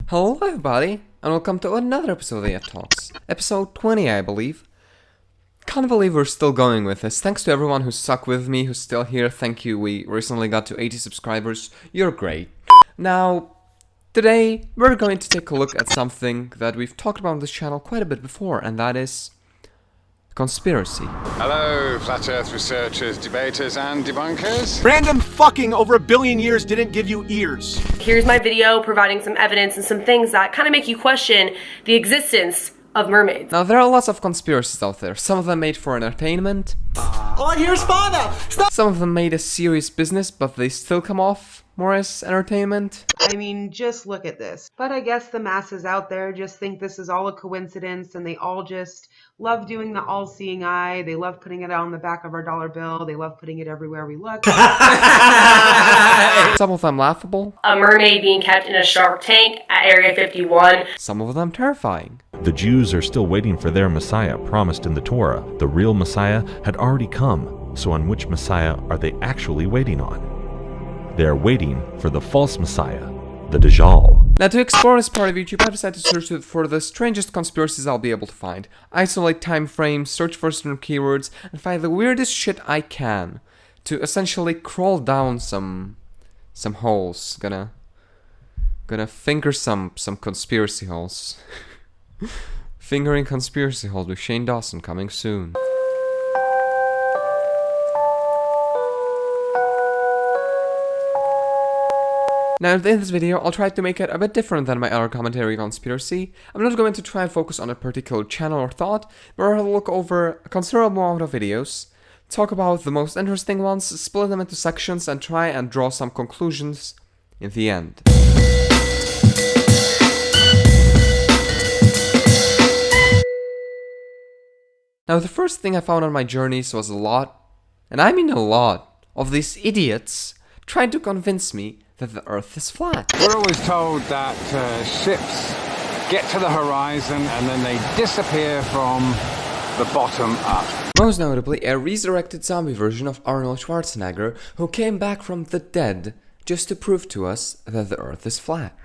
Hello everybody, and welcome to another episode of AF Talks. Episode 20, I believe. Can't believe we're still going with this. Thanks to everyone who's stuck with me, who's still here. Thank you, we recently got to 80 subscribers. You're great. Now, today, we're going to take a look at something that we've talked about on this channel quite a bit before, and that is conspiracy. Hello, flat earth researchers, debaters, and debunkers. Random fucking over 1 billion years didn't give you ears. Here's my video providing some evidence and some things that kind of make you question the existence of mermaids. Now, there are lots of conspiracies out there. Some of them made for entertainment. Oh, here's father! Stop! Some of them made a serious business, but they still come off more as entertainment. I mean, just look at this. But I guess the masses out there just think this is all a coincidence, and they all just love doing the all-seeing eye. They love putting it on the back of our dollar bill. They love putting it everywhere we look. Some of them laughable. A mermaid being kept in a shark tank at Area 51. Some of them terrifying. The Jews are still waiting for their Messiah promised in the Torah. The real Messiah had already come, so on which Messiah are they actually waiting on? They are waiting for the false Messiah, the Dajjal. Now, to explore this part of YouTube, I decided to search for the strangest conspiracies I'll be able to find. Isolate time frames, search for certain keywords, and find the weirdest shit I can to essentially crawl down some holes. Gonna finger some conspiracy holes. Fingering conspiracy holes with Shane Dawson coming soon. Now, in this video, I'll try to make it a bit different than my other commentary conspiracy. I'm not going to try and focus on a particular channel or thought, but I'll look over a considerable amount of videos, talk about the most interesting ones, split them into sections, and try and draw some conclusions in the end. Now, the first thing I found on my journeys was a lot, and I mean a lot, of these idiots trying to convince me that the Earth is flat. We're always told that ships get to the horizon and then they disappear from the bottom up. Most notably, a resurrected zombie version of Arnold Schwarzenegger who came back from the dead just to prove to us that the Earth is flat.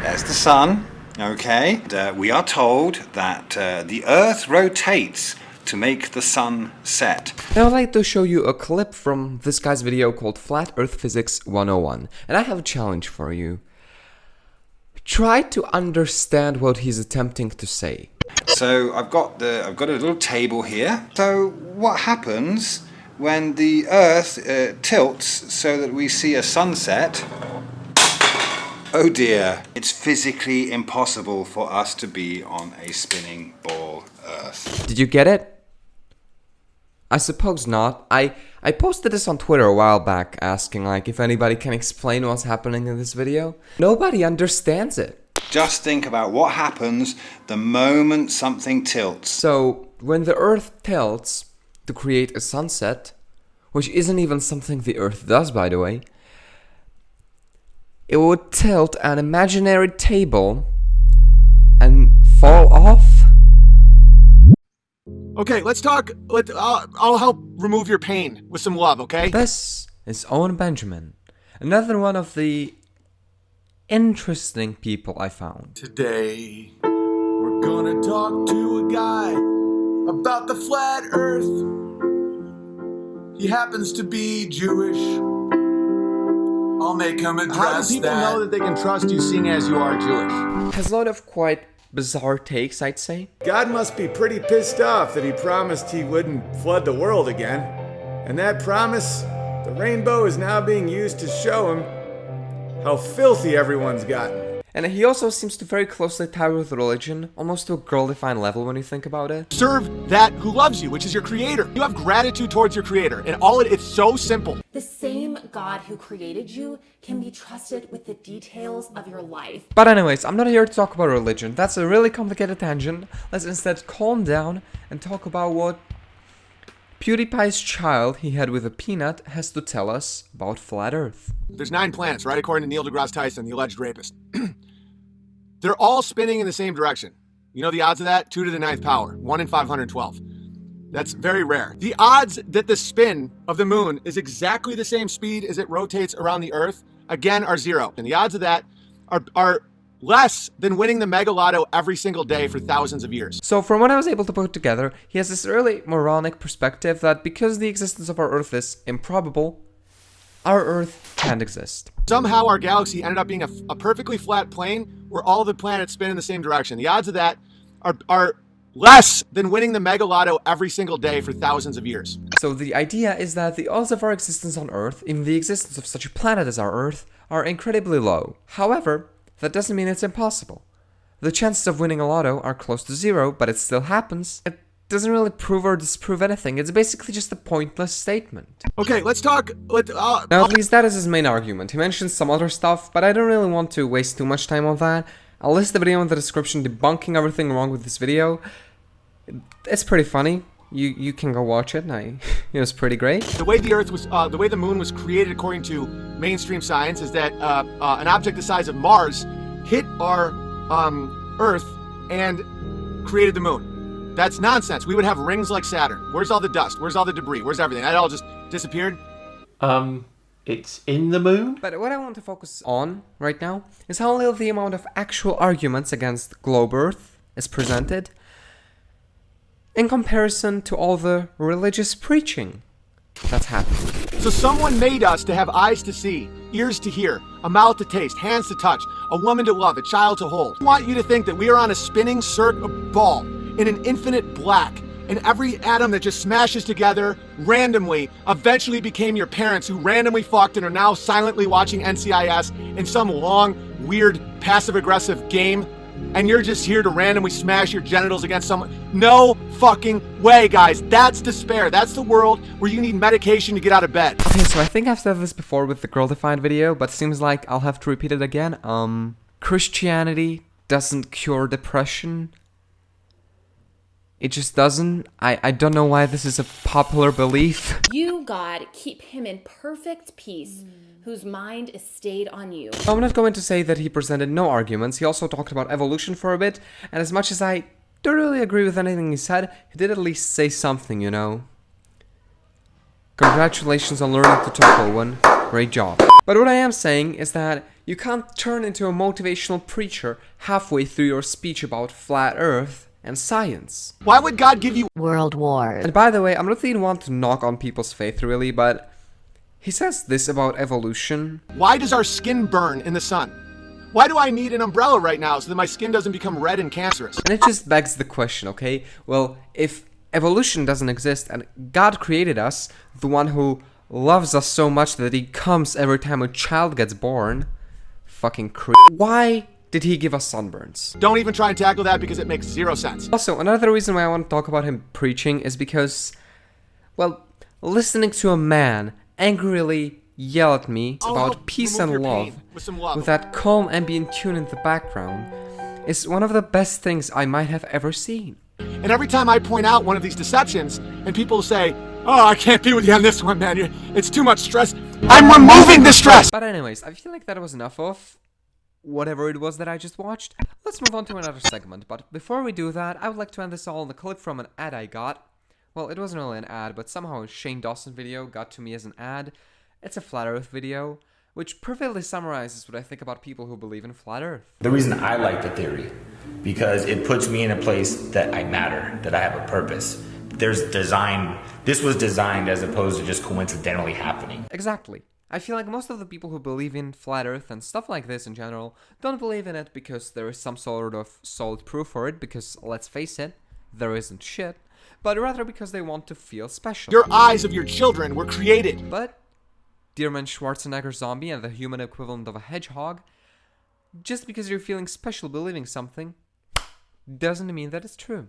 There's the sun, okay. And, we are told that the Earth rotates to make the sun set. Now I'd like to show you a clip from this guy's video called Flat Earth Physics 101, and I have a challenge for you. Try to understand what he's attempting to say. So I've got a little table here. So what happens when the Earth tilts so that we see a sunset? Oh dear, it's physically impossible for us to be on a spinning ball Earth. Did you get it? I suppose not. I posted this on Twitter a while back asking if anybody can explain what's happening in this video. Nobody understands it. Just think about what happens the moment something tilts. So, when the Earth tilts to create a sunset, which isn't even something the Earth does, by the way, it would tilt an imaginary table and fall off. Okay, let's talk. I'll help remove your pain with some love, okay? This is Owen Benjamin, another one of the interesting people I found. Today, we're gonna talk to a guy about the flat Earth. He happens to be Jewish. I'll make him address that. How do people know that they can trust you seeing as you are Jewish? Has a lot of quite bizarre takes, I'd say. God must be pretty pissed off that he promised he wouldn't flood the world again. And that promise, the rainbow, is now being used to show him how filthy everyone's gotten. And he also seems to very closely tie with religion, almost to a girl-defined level when you think about it. Serve that who loves you, which is your creator. You have gratitude towards your creator, and it's so simple. The same God who created you can be trusted with the details of your life. But anyways, I'm not here to talk about religion. That's a really complicated tangent. Let's instead calm down and talk about what PewDiePie's child he had with a peanut has to tell us about flat Earth. There's 9 planets, right? According to Neil deGrasse Tyson, the alleged rapist. They're all spinning in the same direction. You know the odds of that? 2 to the 9th power. 1 in 512. That's very rare. The odds that the spin of the moon is exactly the same speed as it rotates around the Earth, again, are 0. And the odds of that are less than winning the Mega Lotto every single day for thousands of years. So from what I was able to put together, he has this really moronic perspective that because the existence of our Earth is improbable, our Earth can't exist. Somehow our galaxy ended up being a perfectly flat plane where all the planets spin in the same direction. The odds of that are less than winning the Mega Lotto every single day for thousands of years. So the idea is that the odds of our existence on Earth, even the existence of such a planet as our Earth, are incredibly low. However, that doesn't mean it's impossible. The chances of winning a lotto are close to zero, but it still happens. It doesn't really prove or disprove anything. It's basically just a pointless statement. Okay, let's talk. Now, at least that is his main argument. He mentions some other stuff, but I don't really want to waste too much time on that. I'll list the video in the description debunking everything wrong with this video. It's pretty funny. You can go watch it. It was pretty great. The way the way the moon was created according to mainstream science is that an object the size of Mars hit our Earth and created the moon. That's nonsense. We would have rings like Saturn. Where's all the dust? Where's all the debris? Where's everything? That all just disappeared? It's in the moon? But what I want to focus on right now is how little the amount of actual arguments against globe Earth is presented in comparison to all the religious preaching that's happening. So someone made us to have eyes to see, ears to hear, a mouth to taste, hands to touch, a woman to love, a child to hold. I want you to think that we are on a spinning ball in an infinite black, and every atom that just smashes together randomly eventually became your parents who randomly fucked and are now silently watching NCIS in some long, weird, passive-aggressive game, and you're just here to randomly smash your genitals against someone. No fucking way, guys. That's despair. That's the world where you need medication to get out of bed. Okay, so I think I've said this before with the girl-defined video, but seems like I'll have to repeat it again. Christianity doesn't cure depression. It just doesn't. I don't know why this is a popular belief. You, God, keep him in perfect peace, whose mind is stayed on you. I'm not going to say that he presented no arguments. He also talked about evolution for a bit, and as much as I don't really agree with anything he said, he did at least say something, you know. Congratulations on learning to talk, Owen. Great job. But what I am saying is that you can't turn into a motivational preacher halfway through your speech about flat Earth and science. Why would God give you World War? And by the way, I'm not the one to knock on people's faith really, but he says this about evolution. Why does our skin burn in the sun? Why do I need an umbrella right now so that my skin doesn't become red and cancerous? And it just begs the question, okay? Well, if evolution doesn't exist and God created us, the one who loves us so much that he comes every time a child gets born, fucking creep. Why did he give us sunburns? Don't even try and tackle that because it makes zero sense. Also, another reason why I want to talk about him preaching is because, well, listening to a man angrily yell at me about peace and love with that calm ambient tune in the background is one of the best things I might have ever seen. And every time I point out one of these deceptions and people say, oh, I can't be with you on this one, man, it's too much stress, I'm removing the stress! But anyways, I feel like that was enough of whatever it was that I just watched. Let's move on to another segment, but before we do that, I would like to end this all on a clip from an ad I got. Well, it wasn't really an ad, but somehow a Shane Dawson video got to me as an ad. It's a Flat Earth video, which perfectly summarizes what I think about people who believe in Flat Earth. The reason I like the theory, because it puts me in a place that I matter, that I have a purpose. This was designed as opposed to just coincidentally happening. Exactly. I feel like most of the people who believe in Flat Earth and stuff like this in general don't believe in it because there is some sort of solid proof for it, because let's face it, there isn't shit, but rather because they want to feel special. Your eyes of your children were created. But Dearman Schwarzenegger zombie and the human equivalent of a hedgehog, just because you're feeling special believing something doesn't mean that it's true.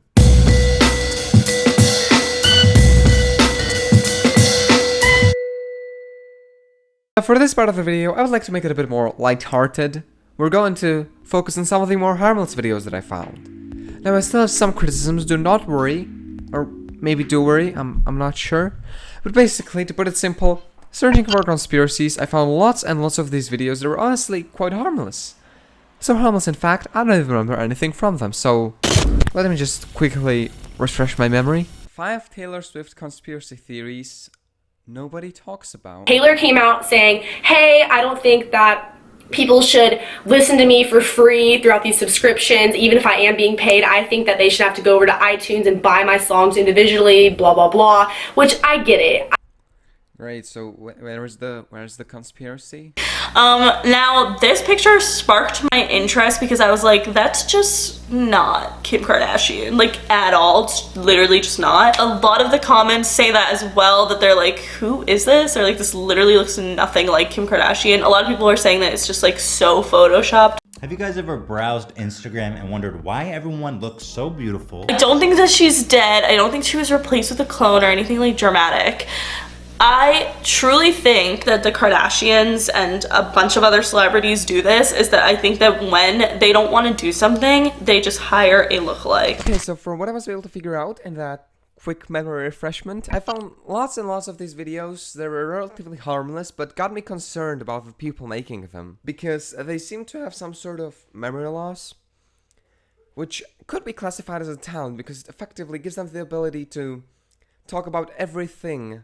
For this part of the video, I would like to make it a bit more lighthearted. We're going to focus on some of the more harmless videos that I found. Now, I still have some criticisms, do not worry, or maybe do worry, I'm not sure. But basically, to put it simple, searching for conspiracies, I found lots and lots of these videos that were honestly quite harmless. So harmless, in fact, I don't even remember anything from them, so let me just quickly refresh my memory. 5 Taylor Swift conspiracy theories nobody talks about. Taylor came out saying, hey, I don't think that people should listen to me for free throughout these subscriptions. Even if I am being paid, I think that they should have to go over to iTunes and buy my songs individually, blah, blah, blah, which I get it. Great, so where's the conspiracy? Now this picture sparked my interest because I was like, that's just not Kim Kardashian, like, at all. It's literally just not. A lot of the comments say that as well, that they're like, who is this? They're like, this literally looks nothing like Kim Kardashian. A lot of people are saying that it's just like so photoshopped. Have you guys ever browsed Instagram and wondered why everyone looks so beautiful? I don't think that she's dead. I don't think she was replaced with a clone or anything like dramatic. I truly think that the Kardashians and a bunch of other celebrities do this, is that I think that when they don't want to do something, they just hire a lookalike. Okay, so from what I was able to figure out in that quick memory refreshment, I found lots and lots of these videos. They were relatively harmless, but got me concerned about the people making them, because they seem to have some sort of memory loss, which could be classified as a talent, because it effectively gives them the ability to talk about everything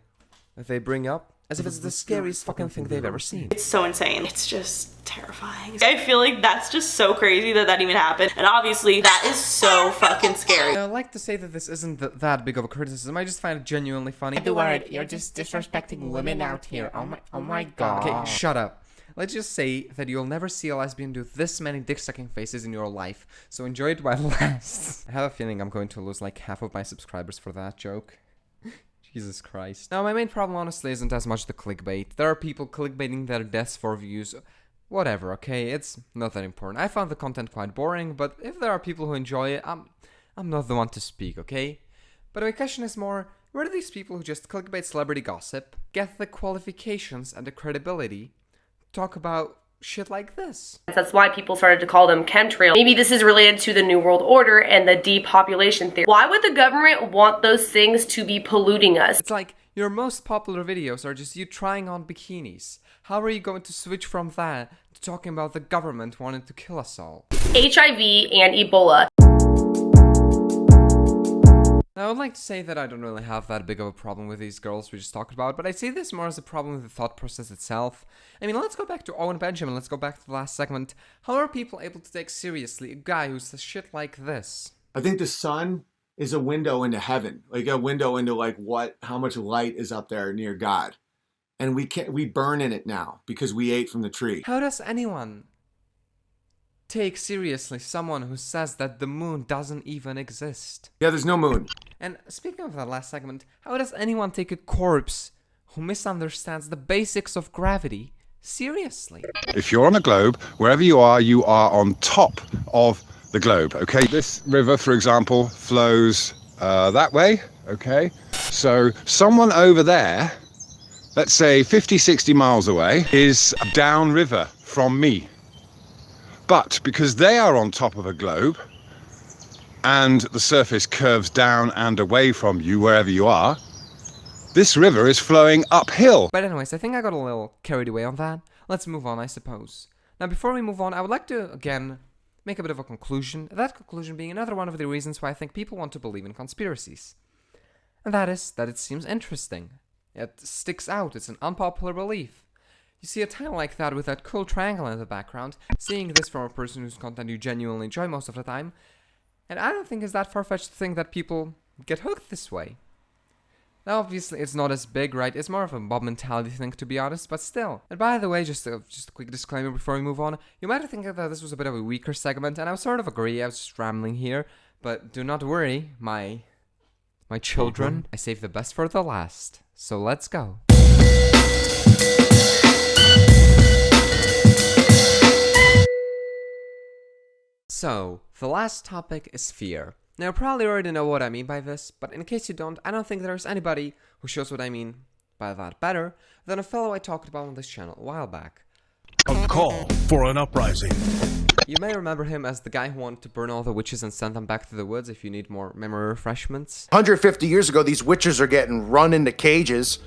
that they bring up as if it's the scariest fucking thing they've ever seen. It's so insane. It's just terrifying. I feel like that's just so crazy that that even happened. And obviously that is so fucking scary. I like to say that this isn't that big of a criticism. I just find it genuinely funny. The word, you're just disrespecting women out here. Oh my god. Okay, shut up. Let's just say that you'll never see a lesbian do this many dick-sucking faces in your life, so enjoy it while it lasts. I have a feeling I'm going to lose like half of my subscribers for that joke. Jesus Christ. Now, my main problem, honestly, isn't as much the clickbait. There are people clickbaiting their deaths for views. Whatever, okay? It's not that important. I found the content quite boring, but if there are people who enjoy it, I'm not the one to speak, okay? But my question is more, where do these people who just clickbait celebrity gossip get the qualifications and the credibility to talk about shit like this? That's why people started to call them chemtrails. Maybe this is related to the New World Order and the depopulation theory. Why would the government want those things to be polluting us? It's like, your most popular videos are just you trying on bikinis. How are you going to switch from that to talking about the government wanting to kill us all? HIV and Ebola. Now, I would like to say that I don't really have that big of a problem with these girls we just talked about, but I see this more as a problem with the thought process itself. I mean, let's go back to Owen Benjamin, let's go back to the last segment. How are people able to take seriously a guy who says shit like this? I think the sun is a window into heaven, like a window into like how much light is up there near God. And we burn in it now because we ate from the tree. How does anyone take seriously someone who says that the moon doesn't even exist? Yeah, there's no moon. And speaking of that last segment, how does anyone take a corpse who misunderstands the basics of gravity seriously? If you're on a globe, wherever you are on top of the globe, okay? This river, for example, flows that way, okay? So someone over there, let's say 50, 60 miles away, is downriver from me. But because they are on top of a globe and the surface curves down and away from you wherever you are, this river is flowing uphill. But anyways, I think I got a little carried away on that. Let's move on, I suppose. Now, before we move on, I would like to, again, make a bit of a conclusion. That conclusion being another one of the reasons why I think people want to believe in conspiracies. And that is that it seems interesting. It sticks out, it's an unpopular belief. You see a title like that with that cool triangle in the background, seeing this from a person whose content you genuinely enjoy most of the time, and I don't think it's that far-fetched to think that people get hooked this way. Now obviously it's not as big, right? It's more of a mob mentality thing, to be honest, but still. And by the way, just a quick disclaimer before we move on, you might think that this was a bit of a weaker segment, and I would sort of agree, I was just rambling here, but do not worry, my children, I saved the best for the last, so let's go. So, the last topic is fear. Now, you probably already know what I mean by this, but in case you don't, I don't think there's anybody who shows what I mean by that better than a fellow I talked about on this channel a while back. A call for an uprising. You may remember him as the guy who wanted to burn all the witches and send them back to the woods if you need more memory refreshments. 150 years ago, these witches are getting run into cages,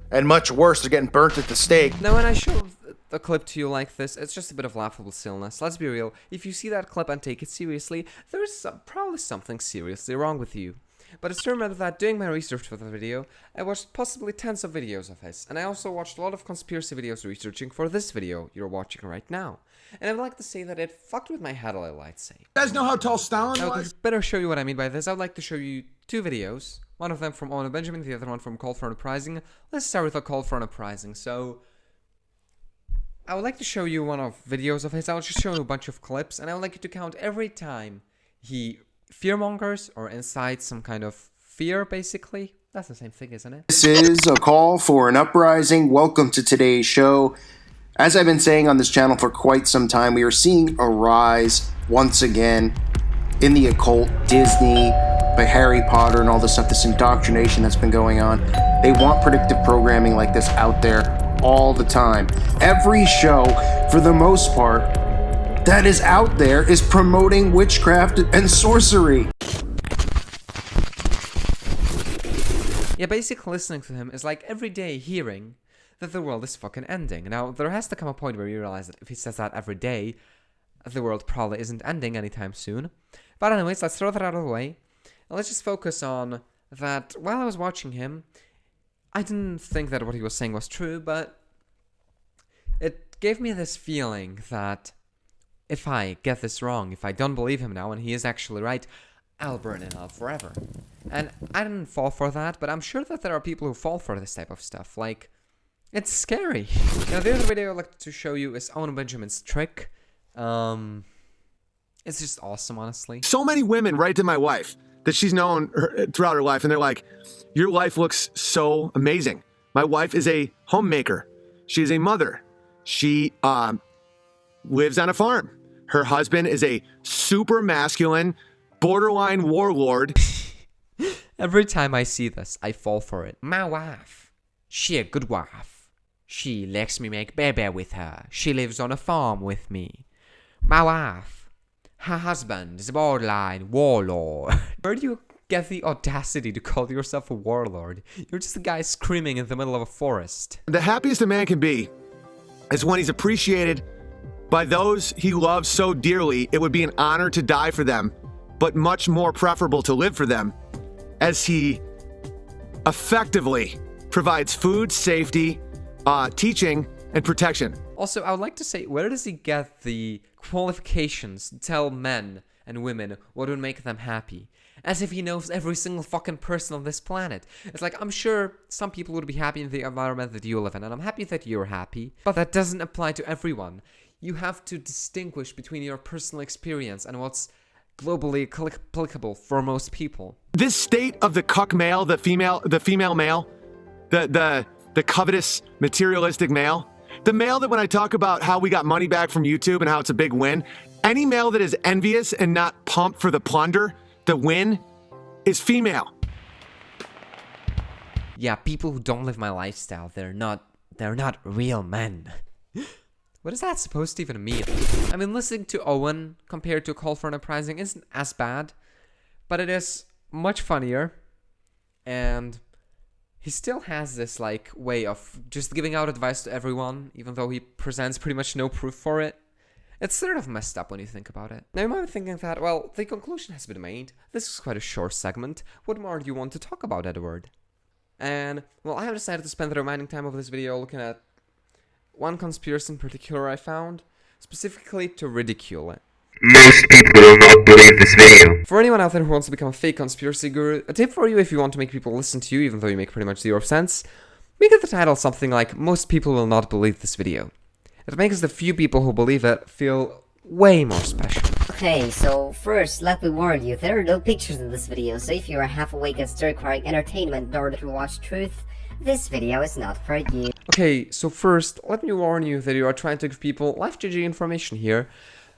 and much worse, they're getting burnt at the stake. Now, when I show a clip to you like this, it's just a bit of laughable silliness. Let's be real, if you see that clip and take it seriously, there's probably something seriously wrong with you. But it's to remember that doing my research for the video, I watched possibly tens of videos of his, and I also watched a lot of conspiracy videos researching for this video you're watching right now. And I would like to say that it fucked with my head, I might say. You guys know how tall Stalin I was? would better show you what I mean by this. I would like to show you two videos. One of them from Owen Benjamin, the other one from Call for an Uprising. Let's start with the Call for an Uprising. So, I would like to show you one of videos of his. I'll just show you a bunch of clips, and I would like you to count every time he fearmongers or incites some kind of fear, basically. That's the same thing, isn't it? This is a call for an uprising. Welcome to today's show. As I've been saying on this channel for quite some time, we are seeing a rise once again in the occult, Disney, by Harry Potter and all this stuff, this indoctrination that's been going on. They want predictive programming like this out there all the time. Every show, for the most part, that is out there is promoting witchcraft and sorcery. Yeah, basically listening to him is like every day hearing that the world is fucking ending. Now, there has to come a point where you realize that if he says that every day, the world probably isn't ending anytime soon. But anyways, let's throw that out of the way. And let's just focus on that while I was watching him, I didn't think that what he was saying was true, but it gave me this feeling that if I get this wrong, if I don't believe him now and he is actually right, I'll burn in hell forever. And I didn't fall for that, but I'm sure that there are people who fall for this type of stuff. Like, it's scary. Now, the other video I'd like to show you is Owen Benjamin's trick. It's just awesome, honestly. So many women write to my wife that she's known throughout her life, and they're like, your life looks so amazing. My wife is a homemaker. She is a mother. She lives on a farm. Her husband is a super masculine, borderline warlord. Every time I see this, I fall for it. My wife, she a good wife. She lets me make baby with her. She lives on a farm with me. My wife, her husband is a borderline warlord. Where do you get the audacity to call yourself a warlord? You're just a guy screaming in the middle of a forest. The happiest a man can be is when he's appreciated by those he loves so dearly. It would be an honor to die for them, but much more preferable to live for them, as he effectively provides food, safety, teaching, and protection. Also, I would like to say, where does he get the qualifications to tell men and women what would make them happy? As if he knows every single fucking person on this planet. It's like, I'm sure some people would be happy in the environment that you live in, and I'm happy that you're happy, but that doesn't apply to everyone. You have to distinguish between your personal experience and what's globally applicable for most people. This state of the cuck male, the female male, the covetous, materialistic male, the male that when I talk about how we got money back from YouTube and how it's a big win, any male that is envious and not pumped for the plunder, the win, is female. Yeah, people who don't live my lifestyle, they're not real men. What is that supposed to even mean? I mean, listening to Owen compared to a Call for an Uprising isn't as bad, but it is much funnier, and he still has this, like, way of just giving out advice to everyone, even though he presents pretty much no proof for it. It's sort of messed up when you think about it. Now, you might be thinking that, well, the conclusion has been made. This is quite a short segment. What more do you want to talk about, Edward? And, well, I have decided to spend the remaining time of this video looking at one conspiracy in particular I found, specifically to ridicule it. Most people will not believe this video. For anyone out there who wants to become a fake conspiracy guru, a tip for you if you want to make people listen to you, even though you make pretty much 0 sense, make the title something like, most people will not believe this video. It makes the few people who believe it feel way more special. Okay, so first, let me warn you, there are no pictures in this video, so if you are half awake and still requiring entertainment in order to watch truth, this video is not for you. Okay, so first, let me warn you that you are trying to give people life-changing information here.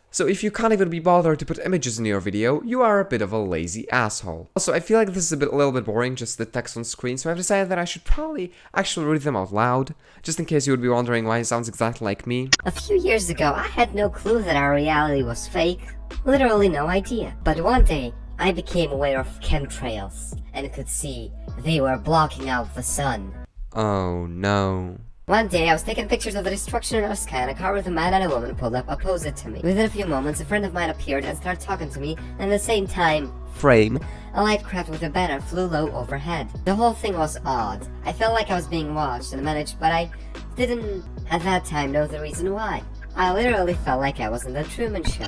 So if you can't even be bothered to put images in your video, you are a bit of a lazy asshole. Also, I feel like this is a little bit boring, just the text on screen, so I've decided that I should probably actually read them out loud, just in case you would be wondering why he sounds exactly like me. A few years ago, I had no clue that our reality was fake. Literally no idea. But one day, I became aware of chemtrails, and could see they were blocking out the sun. Oh no. One day, I was taking pictures of the destruction in our sky, and a car with a man and a woman pulled up opposite to me. Within a few moments, a friend of mine appeared and started talking to me, and at the same time, frame, a light craft with a banner flew low overhead. The whole thing was odd. I felt like I was being watched and managed, but I didn't, at that time, know the reason why. I literally felt like I was in the Truman Show.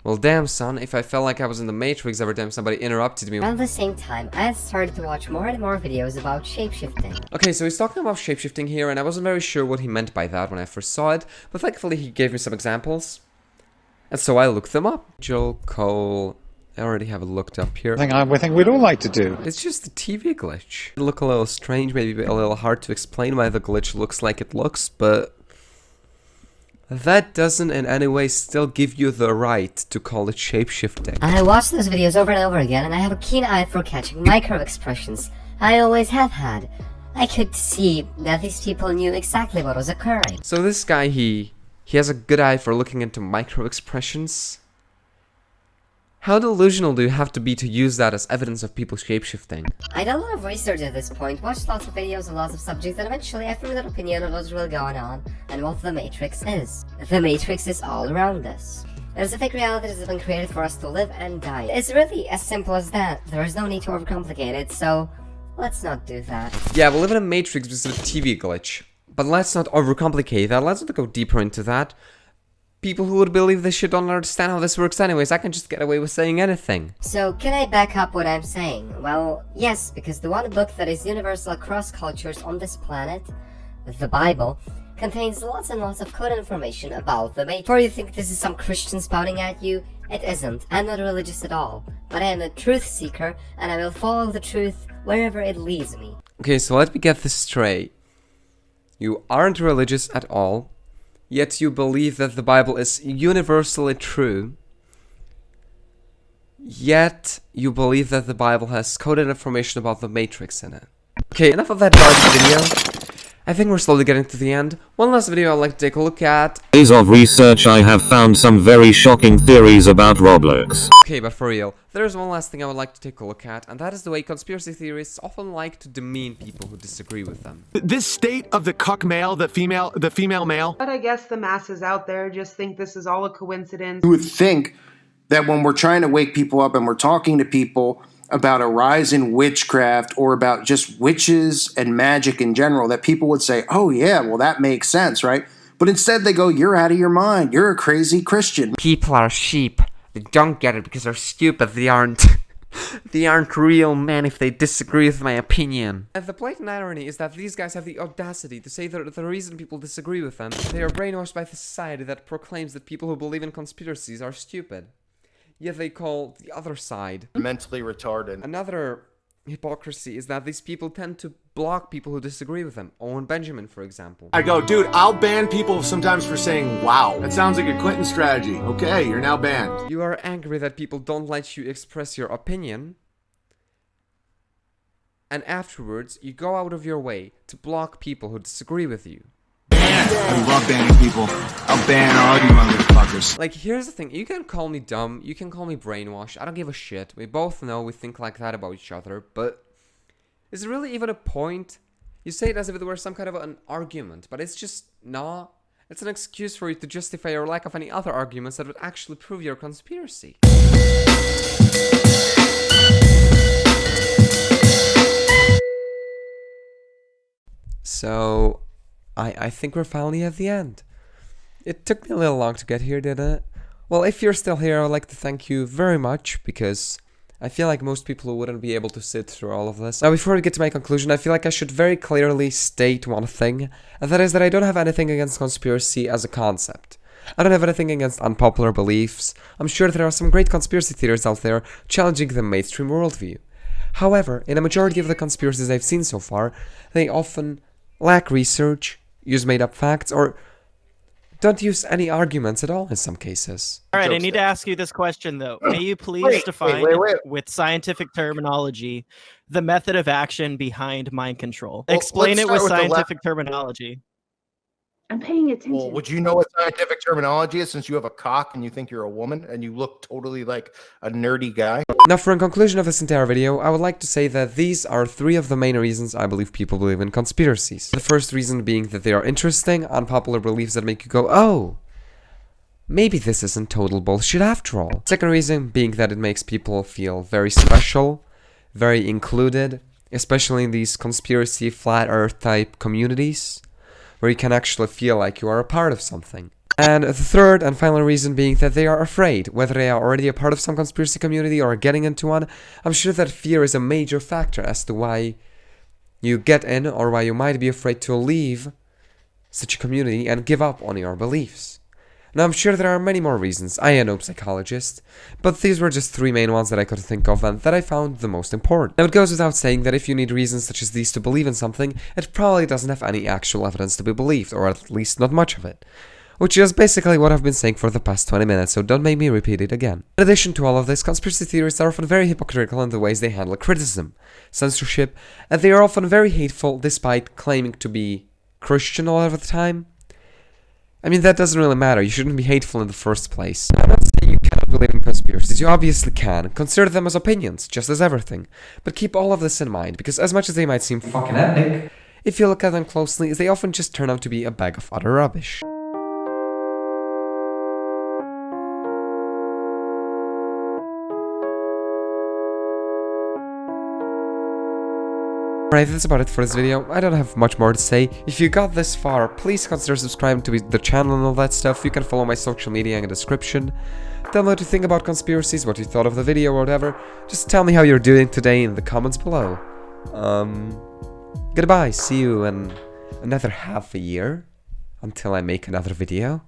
Well, damn, son, if I felt like I was in the Matrix every time somebody interrupted me. At the same time, I had started to watch more and more videos about shapeshifting. Okay, so he's talking about shapeshifting here, and I wasn't very sure what he meant by that when I first saw it, but thankfully he gave me some examples. And so I looked them up. Joel Cole, I already have it looked up here. I think we'd all like to do. It's just a TV glitch. It look a little strange, maybe a little hard to explain why the glitch looks like it looks, but that doesn't in any way still give you the right to call it shapeshifting. I watched those videos over and over again, and I have a keen eye for catching micro-expressions. I always have had. I could see that these people knew exactly what was occurring. So this guy, he has a good eye for looking into micro-expressions. How delusional do you have to be to use that as evidence of people shapeshifting? I did a lot of research at this point, watched lots of videos on lots of subjects, and eventually I formed an opinion on what's really going on and what the Matrix is. The Matrix is all around us. It is a fake reality that has been created for us to live and die. It's really as simple as that. There is no need to overcomplicate it, so let's not do that. Yeah, we live in a Matrix with a TV glitch. But let's not overcomplicate that, let's not go deeper into that. People who would believe this shit don't understand how this works anyways. I can just get away with saying anything. So, can I back up what I'm saying? Well, yes, because the one book that is universal across cultures on this planet, the Bible, contains lots and lots of code information about the Matrix. Before you think this is some Christian spouting at you, it isn't. I'm not religious at all. But I am a truth seeker, and I will follow the truth wherever it leads me. Okay, so let me get this straight. You aren't religious at all, yet you believe that the Bible is universally true, yet you believe that the Bible has coded information about the Matrix in it. Okay, enough of that dark video. I think we're slowly getting to the end. One last video I'd like to take a look at. Days of research, I have found some very shocking theories about Roblox. Okay, but for real, there's one last thing I would like to take a look at, and that is the way conspiracy theorists often like to demean people who disagree with them. This state of the cuck male, the female male. But I guess the masses out there just think this is all a coincidence. You would think that when we're trying to wake people up and we're talking to people about a rise in witchcraft or about just witches and magic in general, that people would say, oh yeah, well that makes sense, right? But instead they go, you're out of your mind, you're a crazy Christian. People are sheep. They don't get it because they're stupid. They aren't real men if they disagree with my opinion. And the blatant irony is that these guys have the audacity to say that the reason people disagree with them, they are brainwashed by the society that proclaims that people who believe in conspiracies are stupid. Yet they call the other side mentally retarded. Another hypocrisy is that these people tend to block people who disagree with them. Owen Benjamin, for example. I go, dude, I'll ban people sometimes for saying wow. That sounds like a Clinton strategy. Okay, you're now banned. You are angry that people don't let you express your opinion, and afterwards you go out of your way to block people who disagree with you. I love banning people. I'll ban all you motherfuckers. Like, here's the thing. You can call me dumb. You can call me brainwashed. I don't give a shit. We both know we think like that about each other. But is there really even a point? You say it as if it were some kind of an argument. But it's just not. It's an excuse for you to justify your lack of any other arguments that would actually prove your conspiracy. So I think we're finally at the end. It took me a little long to get here, didn't it? Well, if you're still here, I'd like to thank you very much, because I feel like most people wouldn't be able to sit through all of this. Now, before we get to my conclusion, I feel like I should very clearly state one thing, and that is that I don't have anything against conspiracy as a concept. I don't have anything against unpopular beliefs. I'm sure there are some great conspiracy theories out there challenging the mainstream worldview. However, in a majority of the conspiracies I've seen so far, they often lack research, use made-up facts, or don't use any arguments at all in some cases. Alright, I need to ask you this question, though. May you please define, with scientific terminology, the method of action behind mind control? Explain it with scientific terminology. I'm paying attention. Well, would you know what scientific terminology is since you have a cock and you think you're a woman and you look totally like a nerdy guy? Now, for a conclusion of this entire video, I would like to say that these are 3 of the main reasons I believe people believe in conspiracies. The first reason being that they are interesting, unpopular beliefs that make you go, oh, maybe this isn't total bullshit after all. Second reason being that it makes people feel very special, very included, especially in these conspiracy, flat earth type communities, where you can actually feel like you are a part of something. And the third and final reason being that they are afraid, whether they are already a part of some conspiracy community or getting into one. I'm sure that fear is a major factor as to why you get in or why you might be afraid to leave such a community and give up on your beliefs. Now, I'm sure there are many more reasons. I am no psychologist, but these were just 3 main ones that I could think of and that I found the most important. Now, it goes without saying that if you need reasons such as these to believe in something, it probably doesn't have any actual evidence to be believed, or at least not much of it. Which is basically what I've been saying for the past 20 minutes, so don't make me repeat it again. In addition to all of this, conspiracy theorists are often very hypocritical in the ways they handle criticism, censorship, and they are often very hateful despite claiming to be Christian all of the time. I mean, that doesn't really matter. You shouldn't be hateful in the first place. I'm not saying you cannot believe in conspiracies. You obviously can. Consider them as opinions, just as everything. But keep all of this in mind, because as much as they might seem fucking epic, if you look at them closely, they often just turn out to be a bag of utter rubbish. Alright, that's about it for this video. I don't have much more to say. If you got this far, please consider subscribing to the channel and all that stuff. You can follow my social media in the description. Tell me what you think about conspiracies, what you thought of the video or whatever. Just tell me how you're doing today in the comments below. Goodbye, see you in another half a year until I make another video.